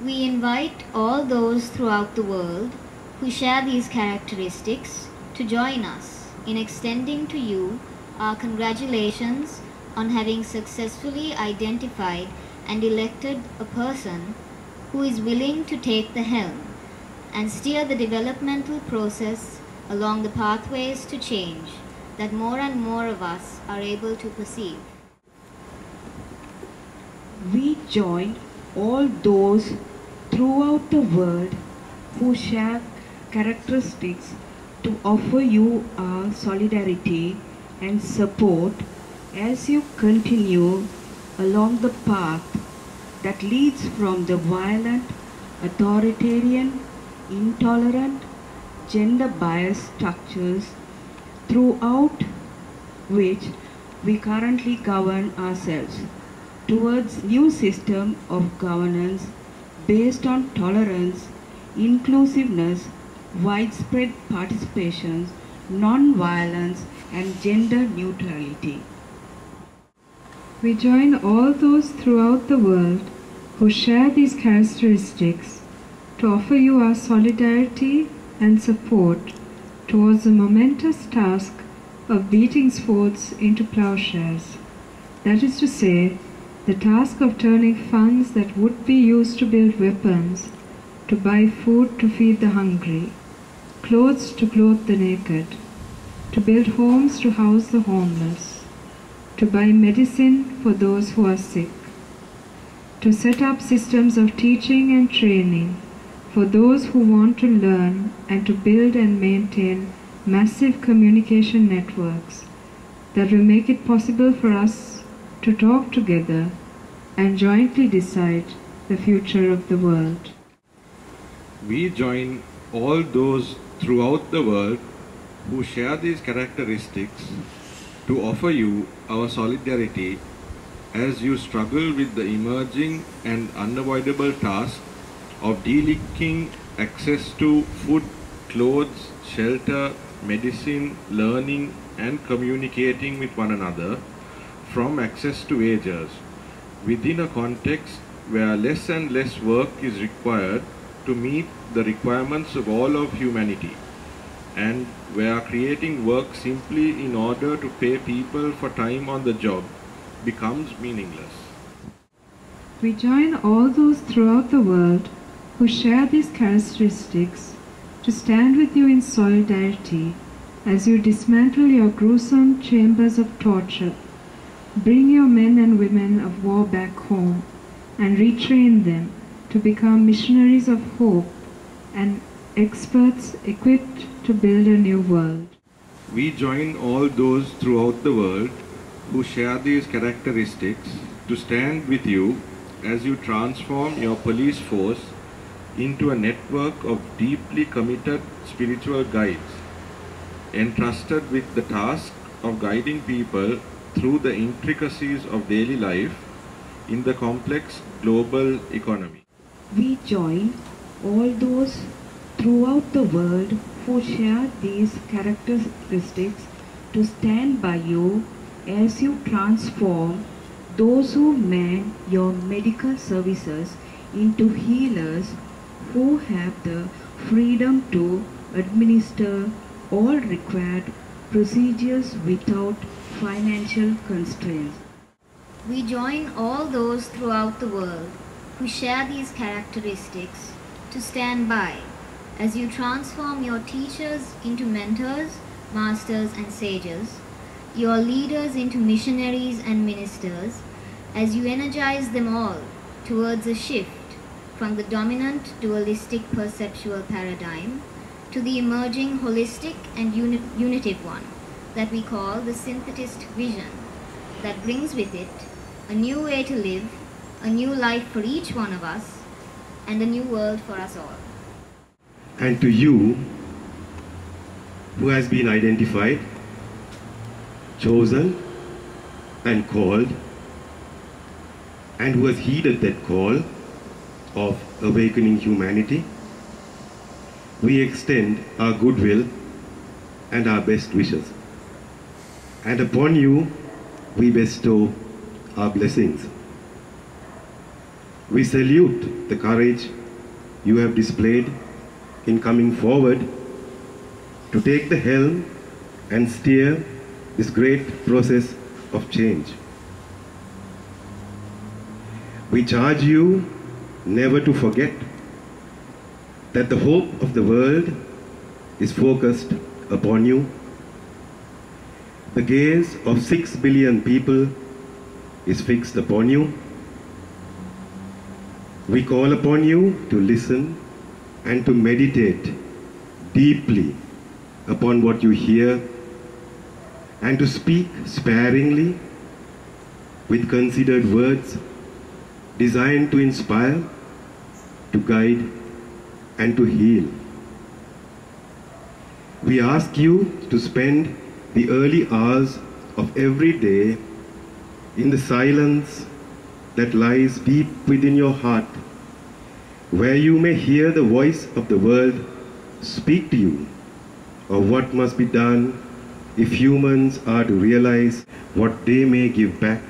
We invite all those throughout the world who share these characteristics to join us in extending to you our congratulations on having successfully identified and elected a person who is willing to take the helm and steer the developmental process along the pathways to change that more and more of us are able to perceive. We join all those throughout the world who share characteristics to offer you our solidarity and support as you continue along the path that leads from the violent, authoritarian, intolerant, gender-biased structures throughout which we currently govern ourselves towards new system of governance based on tolerance, inclusiveness, widespread participation, non-violence, and gender neutrality. We join all those throughout the world who share these characteristics to offer you our solidarity and support towards the momentous task of beating swords into plowshares. That is to say, the task of turning funds that would be used to build weapons to buy food to feed the hungry, clothes to clothe the naked, to build homes to house the homeless, to buy medicine for those who are sick, to set up systems of teaching and training for those who want to learn, and to build and maintain massive communication networks that will make it possible for us to talk together and jointly decide the future of the world. We join all those throughout the world who share these characteristics to offer you our solidarity as you struggle with the emerging and unavoidable task of delinking access to food, clothes, shelter, medicine, learning, and communicating with one another from access to ages, within a context where less and less work is required to meet the requirements of all of humanity, and where creating work simply in order to pay people for time on the job becomes meaningless. We join all those throughout the world who share these characteristics to stand with you in solidarity as you dismantle your gruesome chambers of torture, bring your men and women of war back home, and retrain them to become missionaries of hope and experts equipped to build a new world. We join all those throughout the world who share these characteristics to stand with you as you transform your police force into a network of deeply committed spiritual guides, entrusted with the task of guiding people through the intricacies of daily life in the complex global economy. We join all those throughout the world who share these characteristics to stand by you as you transform those who man your medical services into healers who have the freedom to administer all required procedures without financial constraints. We join all those throughout the world who share these characteristics to stand by as you transform your teachers into mentors, masters and sages, your leaders into missionaries and ministers, as you energize them all towards a shift from the dominant dualistic perceptual paradigm to the emerging holistic and unitive one that we call the Synthetist Vision, that brings with it a new way to live, a new life for each one of us, and a new world for us all. And to you, who has been identified, chosen, and called, and who has heeded that call of awakening humanity, we extend our goodwill and our best wishes. And upon you, we bestow our blessings. We salute the courage you have displayed in coming forward to take the helm and steer this great process of change. We charge you never to forget that the hope of the world is focused upon you. The gaze of 6 billion people is fixed upon you. We call upon you to listen and to meditate deeply upon what you hear and to speak sparingly with considered words designed to inspire, to guide, and to heal. We ask you to spend the early hours of every day in the silence that lies deep within your heart, where you may hear the voice of the world speak to you of what must be done if humans are to realize what they may give back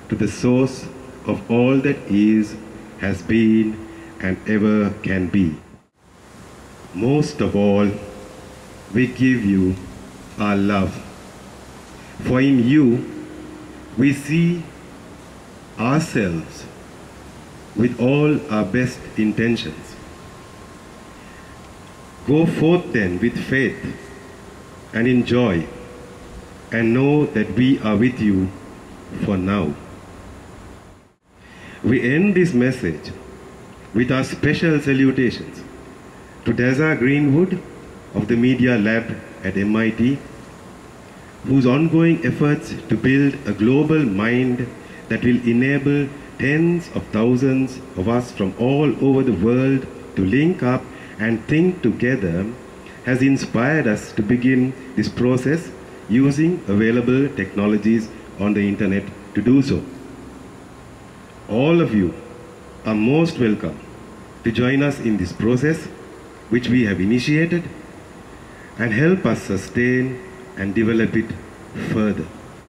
to the source of all that is, has been, and ever can be. Most of all, we give you our love. For in you, we see ourselves with all our best intentions. Go forth then with faith and in joy, and know that we are with you for now. We end this message with our special salutations to Daza Greenwood of the Media Lab at MIT, whose ongoing efforts to build a global mind that will enable tens of thousands of us from all over the world to link up and think together has inspired us to begin this process using available technologies on the internet to do so. All of you are most welcome to join us in this process which we have initiated and help us sustain and develop it further.